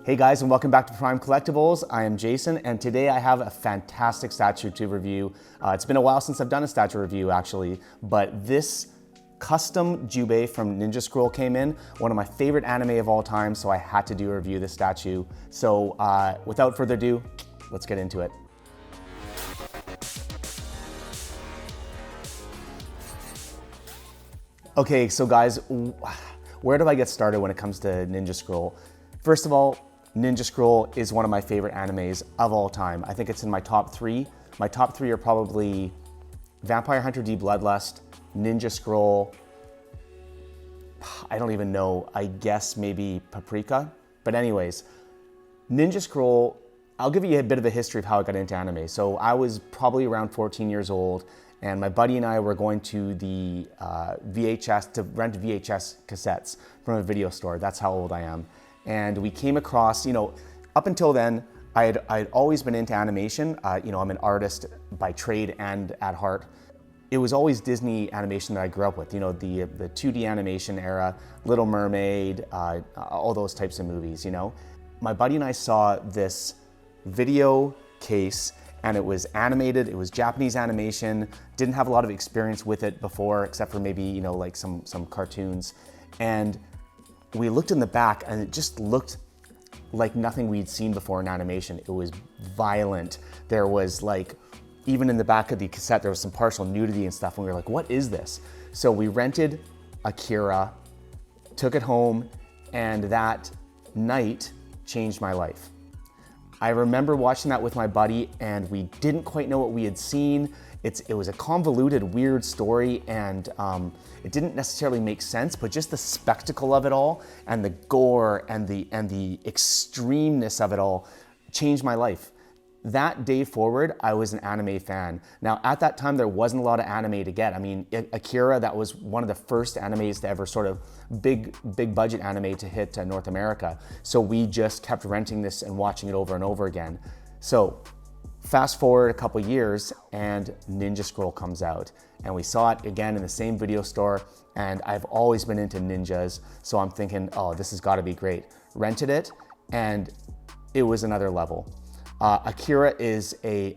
Hey guys, and welcome back to Prime Collectibles. I am Jason, and today I have a fantastic statue to review. It's been a while since I've done a statue review actually, but this custom Jubei from Ninja Scroll came in, one of my favorite anime of all time, so I had to do a review of this statue. So without further ado, let's get into it. Okay, so guys, where do I get started when it comes to Ninja Scroll? First of all, Ninja Scroll is one of my favorite animes of all time. I think it's in my top three. My top three are probably Vampire Hunter D Bloodlust, Ninja Scroll, I don't even know, I guess maybe Paprika. But anyways, Ninja Scroll, I'll give you a bit of a history of how I got into anime. So I was probably around 14 years old, and my buddy and I were going to the VHS, to rent VHS cassettes from a video store. That's how old I am. And we came across, up until then, I'd always been into animation. I'm an artist by trade and at heart. It was always Disney animation that I grew up with, the 2D animation era, Little Mermaid, all those types of movies, My buddy and I saw this video case, and it was animated, it was Japanese animation, didn't have a lot of experience with it before, except for maybe, like some cartoons. And we looked in the back, and it just looked like nothing we'd seen before in animation. It was violent. There was even in the back of the cassette, there was some partial nudity and stuff, and we were like, what is this? So we rented Akira, took it home, and that night changed my life. I remember watching that with my buddy, and we didn't quite know what we had seen. It was a convoluted, weird story, and it didn't necessarily make sense, but just the spectacle of it all, and the gore, and the extremeness of it all changed my life. That day forward, I was an anime fan. Now, at that time, there wasn't a lot of anime to get. I mean, Akira, that was one of the first animes to ever sort of big budget anime to hit North America. So we just kept renting this and watching it over and over again. So fast forward a couple years, and Ninja Scroll comes out. And we saw it again in the same video store, and I've always been into ninjas, so I'm thinking, oh, this has gotta be great. Rented it, and it was another level. Akira is a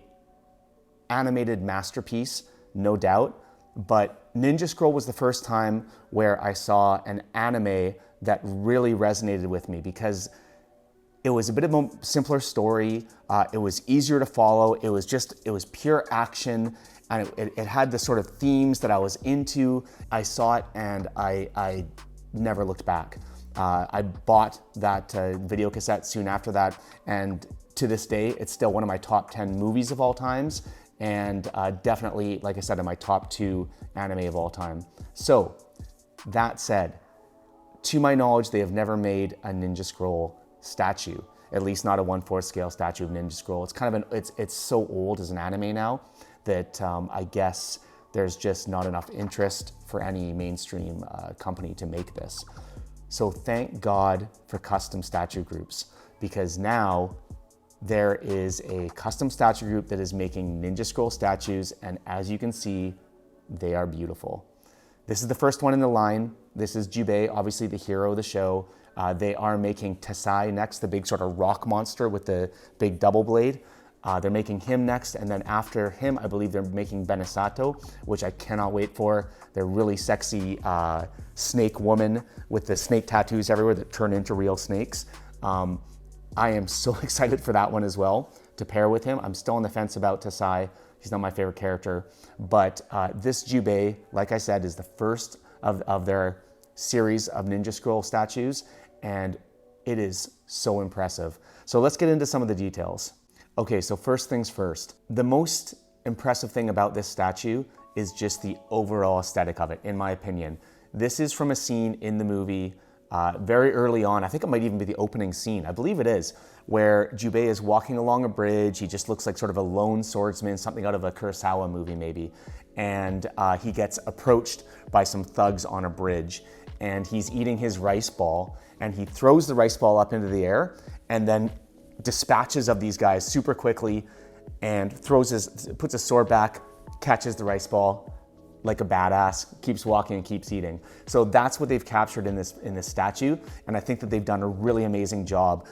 animated masterpiece, no doubt, but Ninja Scroll was the first time where I saw an anime that really resonated with me, because it was a bit of a simpler story. It was easier to follow. It was pure action, and it had the sort of themes that I was into. I saw it, and I never looked back. I bought that video cassette soon after that, and to this day, it's still one of my top 10 movies of all times, and definitely, like I said, in my top 2 anime of all time. So, that said, to my knowledge, they have never made a Ninja Scroll statue, at least not a 1/4 scale statue of Ninja Scroll. It's kind of it's so old as an anime now that I guess there's just not enough interest for any mainstream company to make this. So thank God for custom statue groups, because now there is a custom statue group that is making Ninja Scroll statues, and as you can see, they are beautiful. This is the first one in the line. This is Jubei, obviously the hero of the show. They are making Tasai next, the big sort of rock monster with the big double blade. They're making him next, and then after him, I believe they're making Benesato, which I cannot wait for. They're really sexy snake woman with the snake tattoos everywhere that turn into real snakes. I am so excited for that one as well, to pair with him. I'm still on the fence about Tasai. He's not my favorite character. But this Jubei, like I said, is the first of their series of Ninja Scroll statues, and it is so impressive. So let's get into some of the details. Okay, so first things first. The most impressive thing about this statue is just the overall aesthetic of it, in my opinion. This is from a scene in the movie very early on. I think it might even be the opening scene. I believe it is, where Jubei is walking along a bridge. He just looks like sort of a lone swordsman, something out of a Kurosawa movie maybe. And he gets approached by some thugs on a bridge, and he's eating his rice ball, and he throws the rice ball up into the air, and then dispatches of these guys super quickly, and puts his sword back, catches the rice ball, like a badass, keeps walking and keeps eating. So that's what they've captured in this statue, and I think that they've done a really amazing job.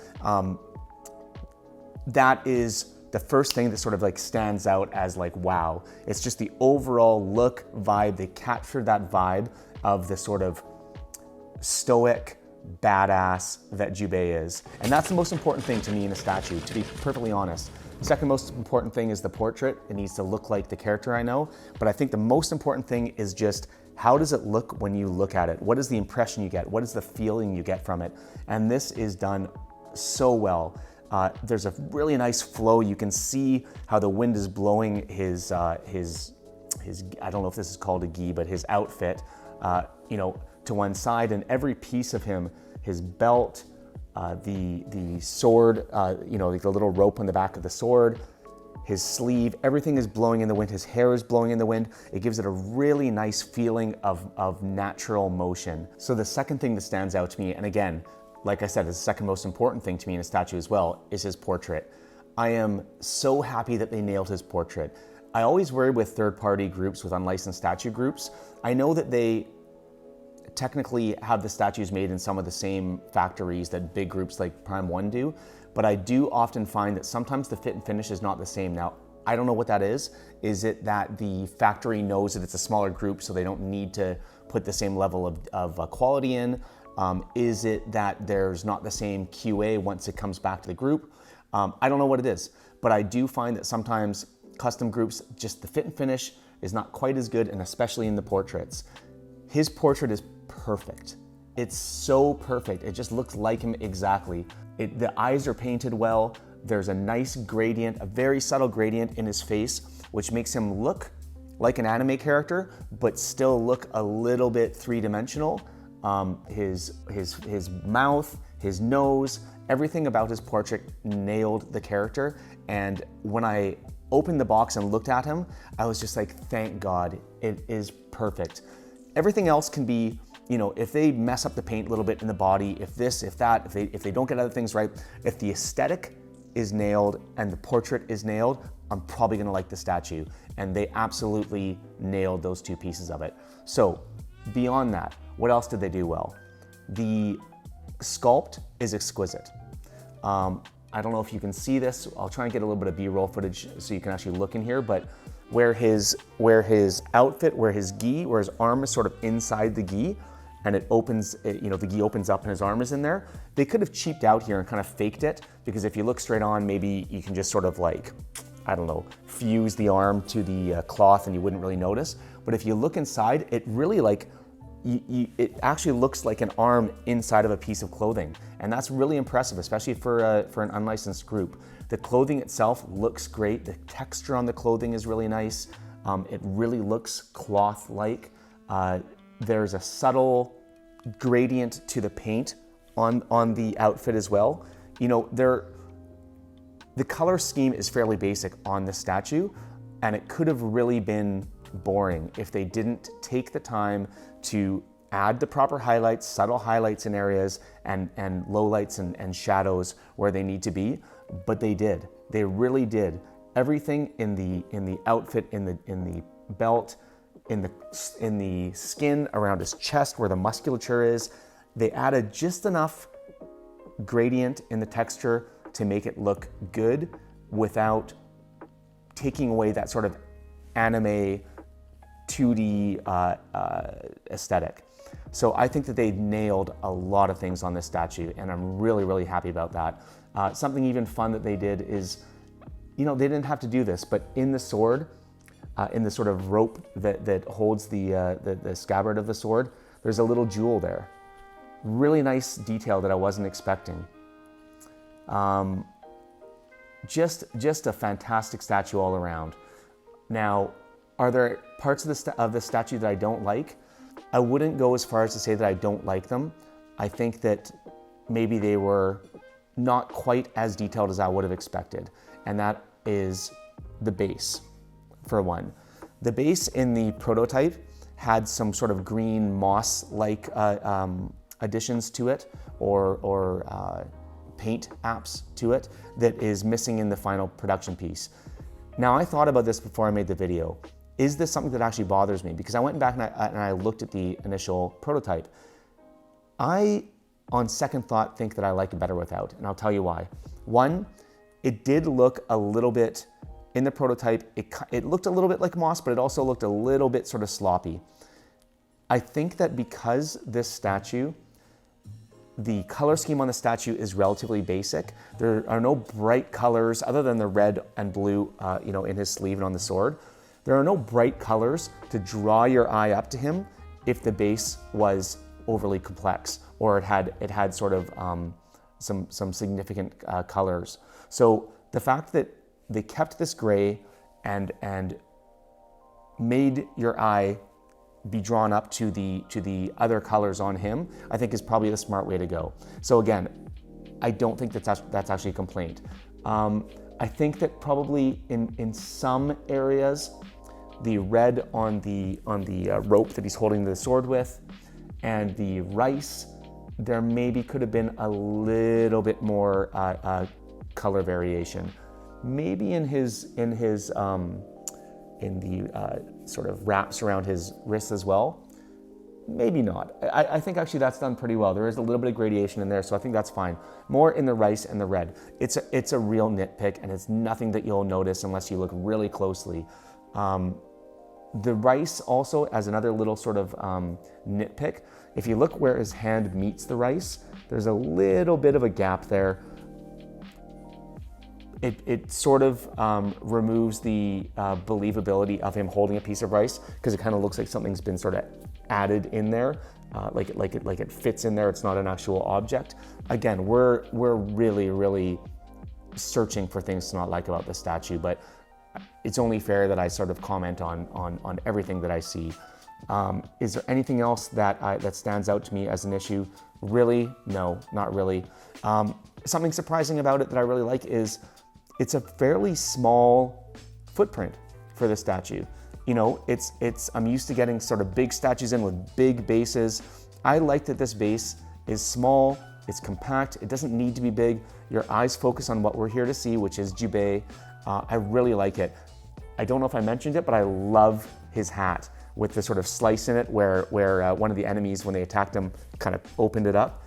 That is the first thing that sort of like stands out as like, wow. It's just the overall look, vibe. They captured that vibe of the sort of stoic badass that Jubei is. And that's the most important thing to me in a statue, to be perfectly honest. The second most important thing is the portrait. It needs to look like the character I know. But I think the most important thing is just, how does it look when you look at it? What is the impression you get? What is the feeling you get from it? And this is done so well. There's a really nice flow. You can see how the wind is blowing his I don't know if this is called a gi, but his outfit, you know, to one side, and every piece of him, his belt, the sword, you know, like the little rope on the back of the sword, his sleeve, everything is blowing in the wind. His hair is blowing in the wind. It gives it a really nice feeling of natural motion. So the second thing that stands out to me, and again, like I said, is the second most important thing to me in a statue as well, is his portrait. I am so happy that they nailed his portrait. I always worry with third-party groups, with unlicensed statue groups. I know that they technically have the statues made in some of the same factories that big groups like Prime One do, but I do often find that sometimes the fit and finish is not the same. Now, I don't know what that is. Is it that the factory knows that it's a smaller group, so they don't need to put the same level of quality in? Is it that there's not the same QA once it comes back to the group? I don't know what it is, but I do find that sometimes custom groups, just the fit and finish is not quite as good, and especially in the portraits. His portrait is perfect. It's so perfect. It just looks like him exactly. The eyes are painted well. There's a nice gradient, a very subtle gradient in his face, which makes him look like an anime character, but still look a little bit three-dimensional. His mouth, his nose, everything about his portrait nailed the character. And when I opened the box and looked at him, I was just like, thank God, it is perfect. Everything else can be, you know, if they mess up the paint a little bit in the body, if this, if that, if they don't get other things right, if the aesthetic is nailed and the portrait is nailed, I'm probably gonna like the statue. And they absolutely nailed those two pieces of it. So beyond that, what else did they do well? The sculpt is exquisite. I don't know if you can see this. I'll try and get a little bit of B-roll footage so you can actually look in here, but where his outfit, where his gi, where his arm is sort of inside the gi, and it opens, you know, the gi opens up and his arm is in there. They could have cheaped out here and kind of faked it, because if you look straight on, maybe you can just sort of like, I don't know, fuse the arm to the cloth and you wouldn't really notice. But if you look inside, it really like, it actually looks like an arm inside of a piece of clothing. And that's really impressive, especially for an unlicensed group. The clothing itself looks great. The texture on the clothing is really nice. It really looks cloth-like. There's a subtle gradient to the paint on the outfit as well. You know, the color scheme is fairly basic on the statue, and it could have really been boring if they didn't take the time to add the proper highlights, subtle highlights in areas, and lowlights and shadows where they need to be. But they did. They really did. Everything in the outfit, in the belt, in the skin around his chest where the musculature is, they added just enough gradient in the texture to make it look good without taking away that sort of anime 2D aesthetic. So I think that they nailed a lot of things on this statue, and I'm really, really happy about that. Something even fun that they did is, you know, they didn't have to do this, but in the sword, in the sort of rope that holds the scabbard of the sword, there's a little jewel there. Really nice detail that I wasn't expecting. Just a fantastic statue all around. Now, are there parts of the statue that I don't like? I wouldn't go as far as to say that I don't like them. I think that maybe they were not quite as detailed as I would have expected, and that is the base, for one. The base in the prototype had some sort of green moss-like additions to it, or paint apps to it, that is missing in the final production piece. Now, I thought about this before I made the video. is this something that actually bothers me? Because I went back and I looked at the initial prototype. I, on second thought, think that I like it better without, and I'll tell you why. One, it did look a little bit, in the prototype, it looked a little bit like moss, but it also looked a little bit sort of sloppy. I think that because this statue, the color scheme on the statue is relatively basic. There are no bright colors other than the red and blue, in his sleeve and on the sword. There are no bright colors to draw your eye up to him if the base was overly complex or it had sort of some significant colors. So the fact that they kept this gray and made your eye be drawn up to the other colors on him, I think is probably the smart way to go. So again, I don't think that's actually a complaint. I think that probably in some areas, the red on the rope that he's holding the sword with, and the rice, there maybe could have been a little bit more color variation. Maybe in the sort of wraps around his wrists as well. Maybe not. I think actually that's done pretty well. There is a little bit of gradation in there, so I think that's fine. More in the rice and the red. It's a real nitpick, and it's nothing that you'll notice unless you look really closely. The rice also, as another little sort of nitpick, if you look where his hand meets the rice, there's a little bit of a gap there. It sort of removes the believability of him holding a piece of rice, because it kind of looks like something's been sort of added in there, like it fits in there. It's not an actual object. Again, we're really searching for things to not like about the statue, but it's only fair that I sort of comment on everything that I see. Is there anything else that stands out to me as an issue? Really? No, not really. Something surprising about it that I really like is it's a fairly small footprint for the statue. I'm used to getting sort of big statues in with big bases. I like that this base is small, it's compact, it doesn't need to be big. Your eyes focus on what we're here to see, which is Jubei. I really like it. I don't know if I mentioned it, but I love his hat with the sort of slice in it where one of the enemies, when they attacked him, kind of opened it up.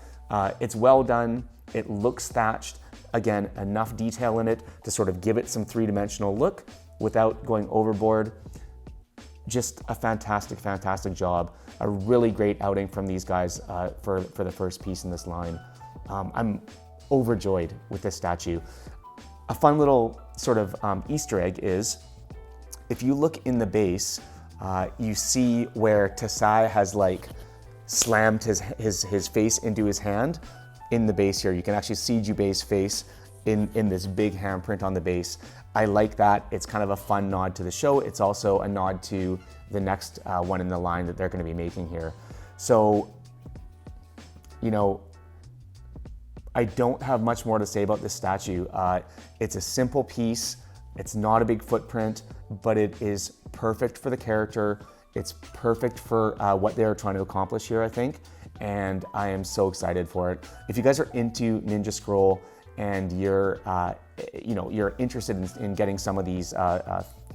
It's well done, it looks thatched. Again, enough detail in it to sort of give it some three-dimensional look without going overboard. Just a fantastic job. A really great outing from these guys for the first piece in this line. I'm overjoyed with this statue. A fun little sort of Easter egg is, if you look in the base, you see where Tasai has like slammed his face into his hand. In the base here, you can actually see Jubei's face in this big handprint on the base. I like that. It's kind of a fun nod to the show. It's also a nod to the next one in the line that they're going to be making here. So, I don't have much more to say about this statue. It's a simple piece. It's not a big footprint, but it is perfect for the character. It's perfect for what they're trying to accomplish here, I think. And I am so excited for it. If you guys are into Ninja Scroll and you're interested in getting some of these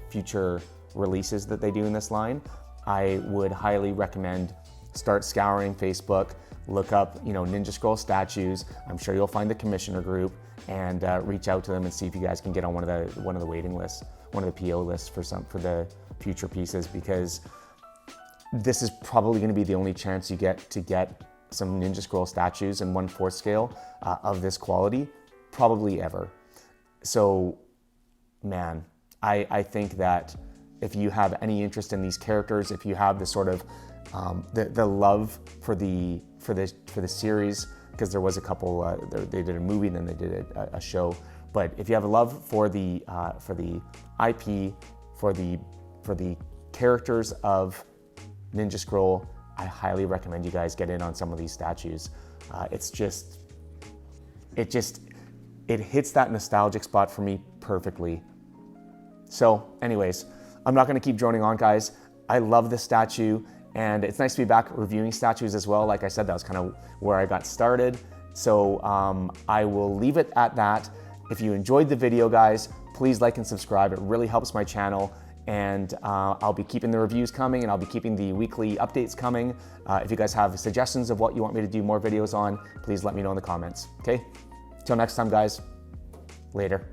future releases that they do in this line, I would highly recommend start scouring Facebook, look up Ninja Scroll statues. I'm sure you'll find the commissioner group and reach out to them and see if you guys can get on one of the waiting lists, one of the PO lists for the future pieces, because this is probably going to be the only chance you get to get some Ninja Scroll statues in 1/4 scale of this quality, probably ever. So, man, I think that if you have any interest in these characters, if you have the sort of the love for the series, because there was a couple, they did a movie and then they did a show. But if you have a love for the IP, for the characters of Ninja Scroll, I highly recommend you guys get in on some of these statues. It hits that nostalgic spot for me perfectly. So anyways, I'm not gonna keep droning on, guys. I love this statue, and it's nice to be back reviewing statues as well. Like I said, that was kind of where I got started. So I will leave it at that. If you enjoyed the video, guys, please like and subscribe. It really helps my channel. and I'll be keeping the reviews coming, and I'll be keeping the weekly updates coming. If you guys have suggestions of what you want me to do more videos on, please let me know in the comments, okay? Till next time, guys, later.